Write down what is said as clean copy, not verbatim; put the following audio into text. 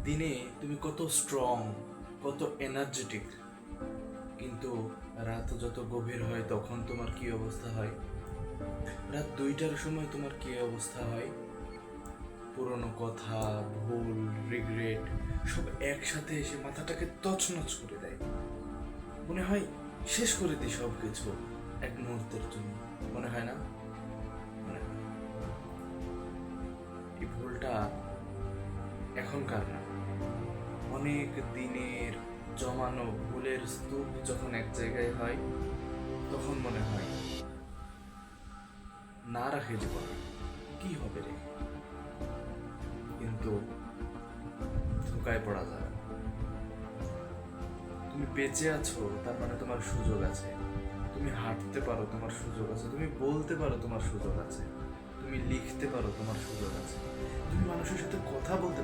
দিনে তুমি কত স্ট্রং, কত এনার্জেটিক, কিন্তু রাত যত গভীর হয় তখন তোমার কি অবস্থা হয়? রাত 2টার সময় তোমার কি অবস্থা হয়? পুরনো কথা, ভুল, রিগ্রেট সব একসাথে এসে মাথাটাকে তছনছ করে দেয়। মনে হয় শেষ করে দিই সব কিছু এক মুহূর্তের জন্য। মনে হয় না? মনে হয়। এই ভুলটা এখনকার না, অনেক দিনের জমানো ভুলের স্তূপ যখন এক জায়গায় হয় তখন মনে হয় না রাখে জীবন কি হবে রে। কিন্তু ধোকায় পড়া যায় না। তুমি বেঁচে আছো তার মানে তোমার সুযোগ আছে। তুমি হাঁটতে পারো, তোমার সুযোগ আছে। তুমি বলতে পারো, তোমার সুযোগ আছে। তুমি লিখতে পারো, তোমার সুযোগ আছে। তুমি মানুষের সাথে কথা বলতে